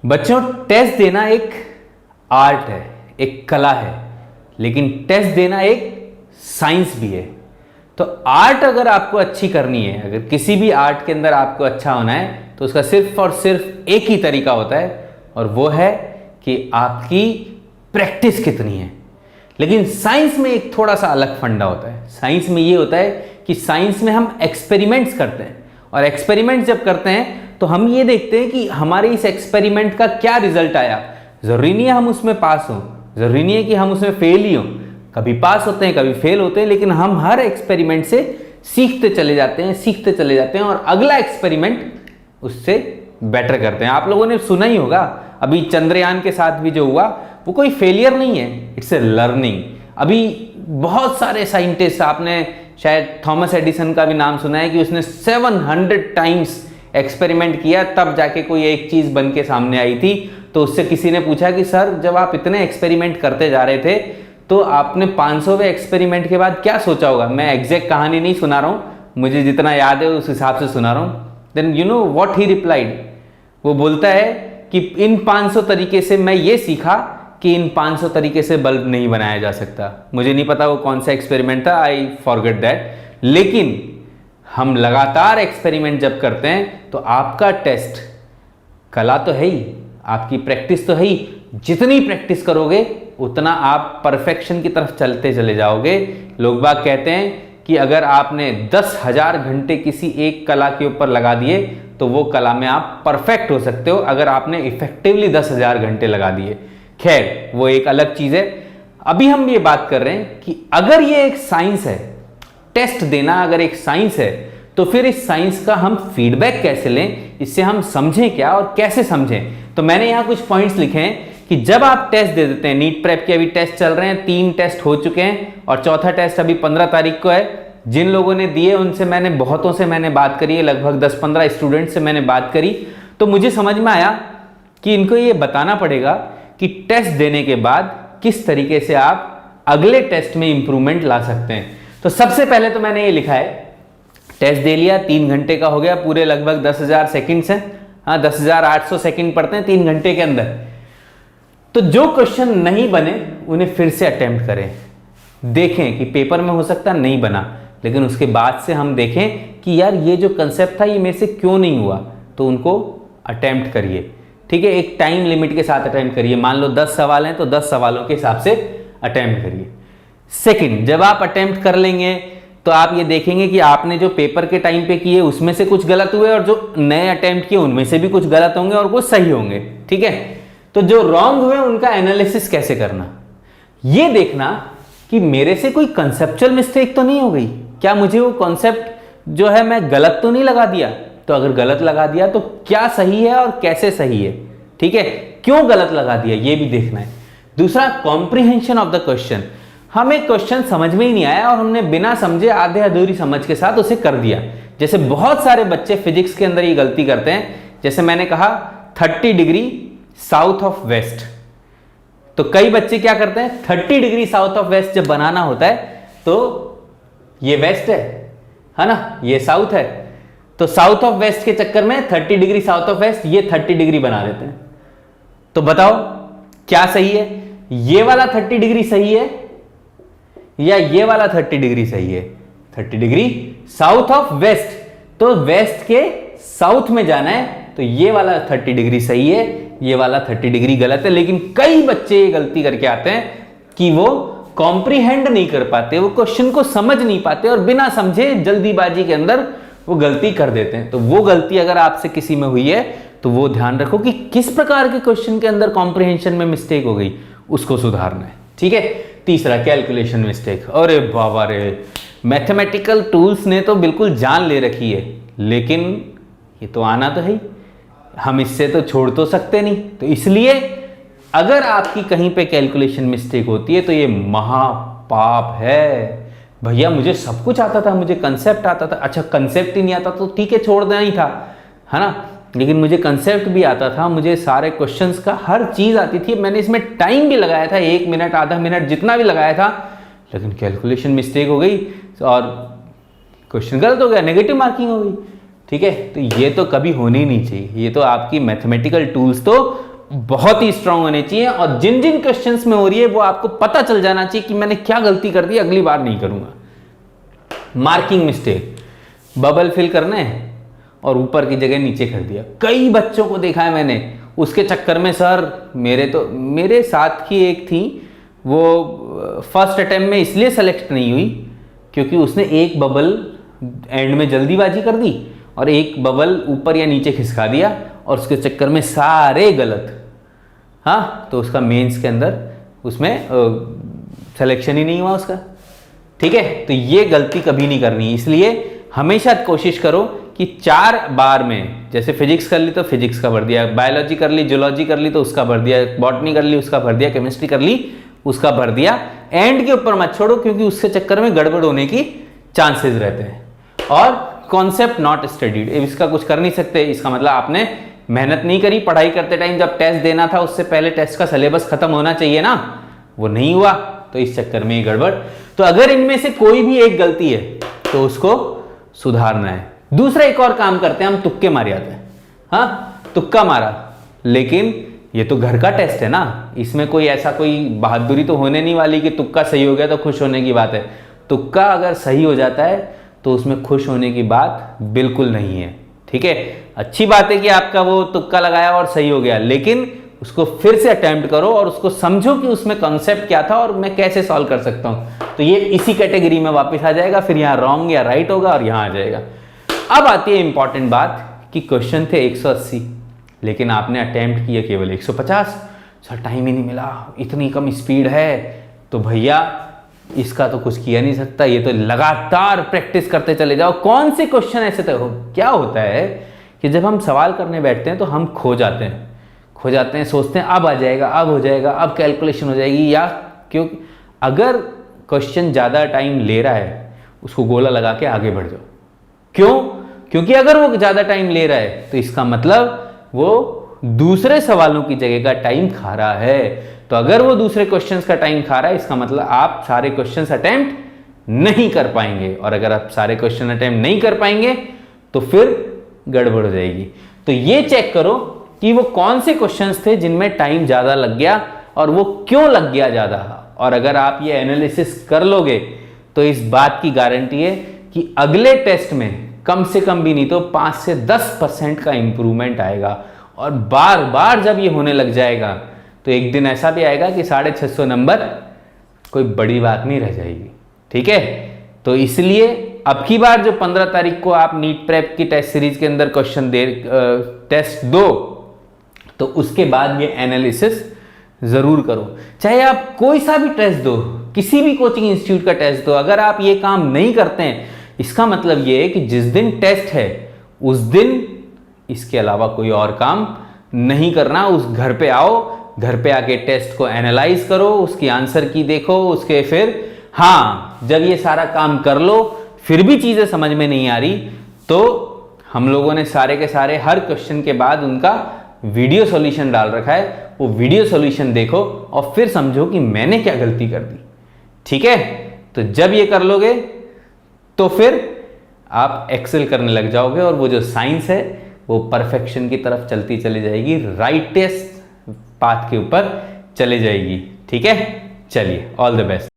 बच्चों, टेस्ट देना एक आर्ट है, एक कला है, लेकिन टेस्ट देना एक साइंस भी है। तो आर्ट अगर आपको अच्छी करनी है, अगर किसी भी आर्ट के अंदर आपको अच्छा होना है, तो उसका सिर्फ और सिर्फ एक ही तरीका होता है, और वो है कि आपकी प्रैक्टिस कितनी है। लेकिन साइंस में एक थोड़ा सा अलग फंडा होता है। साइंस में ये होता है कि साइंस में हम एक्सपेरिमेंट्स करते हैं, और एक्सपेरिमेंट्स जब करते हैं तो हम ये देखते हैं कि हमारे इस एक्सपेरिमेंट का क्या रिजल्ट आया। ज़रूरी नहीं है हम उसमें पास हों, ज़रूरी नहीं है कि हम उसमें फेल ही हों, कभी पास होते हैं कभी फेल होते हैं, लेकिन हम हर एक्सपेरिमेंट से सीखते चले जाते हैं, सीखते चले जाते हैं, और अगला एक्सपेरिमेंट उससे बेटर करते हैं। आप लोगों ने सुना ही होगा, अभी चंद्रयान के साथ भी जो हुआ वो कोई फेलियर नहीं है, इट्स ए लर्निंग। अभी बहुत सारे साइंटिस्ट, आपने शायद थॉमस एडिसन का भी नाम सुना है कि उसने 700 टाइम्स एक्सपेरिमेंट किया, तब जाके कोई एक चीज़ बन के सामने आई थी। तो उससे किसी ने पूछा कि सर, जब आप इतने एक्सपेरिमेंट करते जा रहे थे तो आपने 500वें एक्सपेरिमेंट के बाद क्या सोचा होगा? मैं एग्जैक्ट कहानी नहीं सुना रहा हूँ, मुझे जितना याद है उस हिसाब से सुना रहा हूँ। Then you know what he replied, वो बोलता है कि इन 500 तरीके से मैं ये सीखा कि इन 500 तरीके से बल्ब नहीं बनाया जा सकता। मुझे नहीं पता वो कौन सा एक्सपेरिमेंट था, आई फॉरगेट दैट। लेकिन हम लगातार एक्सपेरिमेंट जब करते हैं तो आपका टेस्ट, कला तो है ही, आपकी प्रैक्टिस तो है ही, जितनी प्रैक्टिस करोगे उतना आप परफेक्शन की तरफ चलते चले जाओगे। लोग बाग कहते हैं कि अगर आपने 10,000 घंटे किसी एक कला के ऊपर लगा दिए तो वो कला में आप परफेक्ट हो सकते हो, अगर आपने इफेक्टिवली 10,000 घंटे लगा दिए। खैर, वो एक अलग चीज़ है। अभी हम ये बात कर रहे हैं कि अगर ये एक साइंस है, टेस्ट देना अगर एक साइंस है, तो फिर इस साइंस का हम फीडबैक कैसे लें, इससे हम समझें क्या और कैसे समझें। तो मैंने यहाँ कुछ पॉइंट्स लिखे हैं कि जब आप टेस्ट दे देते हैं, नीट प्रेप के अभी टेस्ट चल रहे हैं, 3 टेस्ट हो चुके हैं और चौथा टेस्ट अभी 15 तारीख को है। जिन लोगों ने दिए उनसे मैंने, बहुतों से मैंने बात करी है, लगभग 10-15 स्टूडेंट से मैंने बात करी, तो मुझे समझ में आया कि इनको ये बताना पड़ेगा कि टेस्ट देने के बाद किस तरीके से आप अगले टेस्ट में इंप्रूवमेंट ला सकते हैं। तो सबसे पहले तो मैंने ये लिखा है, टेस्ट दे लिया, 3 घंटे का हो गया, पूरे लगभग 10,000 सेकेंड्स हैं, हाँ 10,800 सेकेंड पड़ते हैं 3 घंटे के अंदर। तो जो क्वेश्चन नहीं बने उन्हें फिर से अटेम्प्ट करें, देखें कि पेपर में हो सकता नहीं बना, लेकिन उसके बाद से हम देखें कि यार ये जो कंसेप्ट था ये मेरे से क्यों नहीं हुआ, तो उनको अटेम्प्ट करिए। ठीक है, एक टाइम लिमिट के साथ अटेम्प्ट करिए। मान लो 10 सवाल हैं तो 10 सवालों के हिसाब से अटेम्प्ट करिए। सेकंड, जब आप अटेम्प्ट कर लेंगे तो आप ये देखेंगे कि आपने जो पेपर के टाइम पे किए उसमें से कुछ गलत हुए, और जो नए अटेम्प्ट किए उनमें से भी कुछ गलत होंगे और कुछ सही होंगे। ठीक है, तो जो रॉन्ग हुए उनका एनालिसिस कैसे करना, ये देखना कि मेरे से कोई कंसेप्चुअल मिस्टेक तो नहीं हो गई, क्या मुझे वो कॉन्सेप्ट जो है मैं गलत तो नहीं लगा दिया। तो अगर गलत लगा दिया तो क्या सही है और कैसे सही है, ठीक है, क्यों गलत लगा दिया, ये भी देखना है। दूसरा, कॉम्प्रिहेंशन ऑफ द क्वेश्चन। हमें क्वेश्चन समझ में ही नहीं आया और हमने बिना समझे आधे अधूरी समझ के साथ उसे कर दिया। जैसे बहुत सारे बच्चे फिजिक्स के अंदर ये गलती करते हैं, जैसे मैंने कहा 30 डिग्री साउथ ऑफ वेस्ट, तो कई बच्चे क्या करते हैं, 30 डिग्री साउथ ऑफ वेस्ट जब बनाना होता है तो ये वेस्ट है ना, ये साउथ है, तो साउथ ऑफ वेस्ट के चक्कर में 30 डिग्री साउथ ऑफ वेस्ट, ये 30 डिग्री बना देते हैं। तो बताओ क्या सही है, ये वाला 30 डिग्री सही है या ये वाला 30 डिग्री सही है? 30 डिग्री साउथ ऑफ वेस्ट, तो वेस्ट के साउथ में जाना है, तो ये वाला 30 डिग्री सही है, ये वाला 30 डिग्री गलत है। लेकिन कई बच्चे ये गलती करके आते हैं कि वो कॉम्प्रीहेंड नहीं कर पाते, वो क्वेश्चन को समझ नहीं पाते और बिना समझे जल्दीबाजी के अंदर वो गलती कर देते हैं। तो वो गलती अगर आपसे किसी में हुई है तो वो ध्यान रखो कि किस प्रकार के क्वेश्चन के अंदर कॉम्प्रीहेंशन में मिस्टेक हो गई, उसको सुधारना है। ठीक है, तीसरा, कैलकुलेशन मिस्टेक। अरे बाबा रे, मैथमेटिकल टूल्स ने तो बिल्कुल जान ले रखी है, लेकिन ये तो आना तो है, हम इससे तो छोड़ तो सकते नहीं। तो इसलिए अगर आपकी कहीं पे कैलकुलेशन मिस्टेक होती है तो ये महापाप है। भैया मुझे सब कुछ आता था, मुझे कंसेप्ट आता था, अच्छा कंसेप्ट ही नहीं आता तो ठीक है छोड़ देना ही था, है ना, लेकिन मुझे कंसेप्ट भी आता था, मुझे सारे क्वेश्चंस का हर चीज़ आती थी, मैंने इसमें टाइम भी लगाया था, 1 मिनट आधा मिनट जितना भी लगाया था, लेकिन कैलकुलेशन मिस्टेक हो गई और क्वेश्चन गलत हो गया, नेगेटिव मार्किंग हो गई। ठीक है, तो ये तो कभी होनी नहीं चाहिए। ये तो आपकी मैथमेटिकल टूल्स तो बहुत ही स्ट्रांग होने चाहिए, और जिन जिन क्वेश्चंस में हो रही है वो आपको पता चल जाना चाहिए कि मैंने क्या गलती कर दी, अगली बार नहीं करूंगा। मार्किंग मिस्टेक, बबल फिल करना है और ऊपर की जगह नीचे कर दिया। कई बच्चों को देखा है मैंने, उसके चक्कर में सर मेरे साथ की एक थी, वो फर्स्ट अटेम्प्ट में इसलिए सेलेक्ट नहीं हुई क्योंकि उसने एक बबल एंड में जल्दीबाजी कर दी और एक बबल ऊपर या नीचे खिसका दिया, और उसके चक्कर में सारे गलत। हाँ, तो उसका मेंस के अंदर उसमें सिलेक्शन ही नहीं हुआ उसका। ठीक है, तो ये गलती कभी नहीं करनी, इसलिए हमेशा कोशिश करो कि 4 बार में, जैसे फिजिक्स कर ली तो फिजिक्स का भर दिया, बायोलॉजी कर ली, जूलॉजी कर ली तो उसका भर दिया, बॉटनी कर ली उसका भर दिया, केमिस्ट्री कर ली उसका भर दिया। एंड के ऊपर मत छोड़ो क्योंकि उसके चक्कर में गड़बड़ होने की चांसेस रहते हैं। और कॉन्सेप्ट नॉट स्टडीड, इसका कुछ कर नहीं सकते, इसका मतलब आपने मेहनत नहीं करी पढ़ाई करते टाइम, जब टेस्ट देना था उससे पहले टेस्ट का सिलेबस खत्म होना चाहिए ना, वो नहीं हुआ, तो इस चक्कर में ये गड़बड़। तो अगर इनमें से कोई भी एक गलती है तो उसको सुधारना है। दूसरा एक और काम करते हैं, हम तुक्के मार जाते हैं। हाँ, तुक्का मारा, लेकिन ये तो घर का टेस्ट है ना, इसमें कोई ऐसा कोई बहादुरी तो होने नहीं वाली कि तुक्का सही हो गया तो खुश होने की बात है। तुक्का अगर सही हो जाता है तो उसमें खुश होने की बात बिल्कुल नहीं है। ठीक है, अच्छी बात है कि आपका वो तुक्का लगाया और सही हो गया, लेकिन उसको फिर से अटेम्प्ट करो और उसको समझो कि उसमें कॉन्सेप्ट क्या था और मैं कैसे सॉल्व कर सकता हूं। तो ये इसी कैटेगरी में वापस आ जाएगा, फिर यहाँ रॉन्ग या राइट होगा और यहाँ आ जाएगा। अब आती है इंपॉर्टेंट बात कि क्वेश्चन थे 180, लेकिन आपने अटेम्प्ट किए केवल 150। सर टाइम ही नहीं मिला, इतनी कम स्पीड है, तो भैया इसका तो कुछ किया नहीं सकता, ये तो लगातार प्रैक्टिस करते चले जाओ। कौन से क्वेश्चन ऐसे तो क्या होता है कि जब हम सवाल करने बैठते हैं तो हम खो जाते हैं, सोचते हैं अब आ जाएगा, अब हो जाएगा, अब कैलकुलेशन हो जाएगी, या क्योंकि अगर क्वेश्चन ज़्यादा टाइम ले रहा है उसको गोला लगा के आगे बढ़ जाओ। क्यों? क्योंकि अगर वो ज़्यादा टाइम ले रहा है तो इसका मतलब वो दूसरे सवालों की जगह का टाइम खा रहा है। तो अगर वो दूसरे क्वेश्चंस का टाइम खा रहा है, इसका मतलब आप सारे क्वेश्चंस अटेम्प्ट नहीं कर पाएंगे, और अगर आप सारे क्वेश्चन अटेम्प्ट नहीं कर पाएंगे तो फिर गड़बड़ हो जाएगी। तो ये चेक करो कि वो कौन से क्वेश्चंस थे जिनमें टाइम ज़्यादा लग गया और वो क्यों लग गया ज़्यादा। और अगर आप ये एनालिसिस कर लोगे तो इस बात की गारंटी है कि अगले टेस्ट में कम से कम भी नहीं तो 5 से 10% का इंप्रूवमेंट आएगा। और बार बार जब ये होने लग जाएगा तो एक दिन ऐसा भी आएगा कि 650 नंबर कोई बड़ी बात नहीं रह जाएगी। ठीक है, तो इसलिए अब की बार जो 15 तारीख को आप नीट प्रेप की टेस्ट सीरीज के अंदर क्वेश्चन टेस्ट दो, तो उसके बाद ये एनालिसिस जरूर करो। चाहे आप कोई सा भी टेस्ट दो, किसी भी कोचिंग इंस्टीट्यूट का टेस्ट दो, अगर आप ये काम नहीं करते हैं, इसका मतलब ये है कि जिस दिन टेस्ट है उस दिन इसके अलावा कोई और काम नहीं करना। उस घर पे आओ, घर पे आके टेस्ट को एनालाइज करो, उसकी आंसर की देखो, उसके फिर हाँ जब ये सारा काम कर लो फिर भी चीजें समझ में नहीं आ रही तो हम लोगों ने सारे के सारे हर क्वेश्चन के बाद उनका वीडियो सॉल्यूशन डाल रखा है, वो वीडियो सॉल्यूशन देखो और फिर समझो कि मैंने क्या गलती कर दी। ठीक है, तो जब ये कर लोगे तो फिर आप एक्सेल करने लग जाओगे और वो जो साइंस है वो परफेक्शन की तरफ चलती चली जाएगी, राइटेस्ट पाथ के ऊपर चले जाएगी। ठीक है, चलिए ऑल द बेस्ट।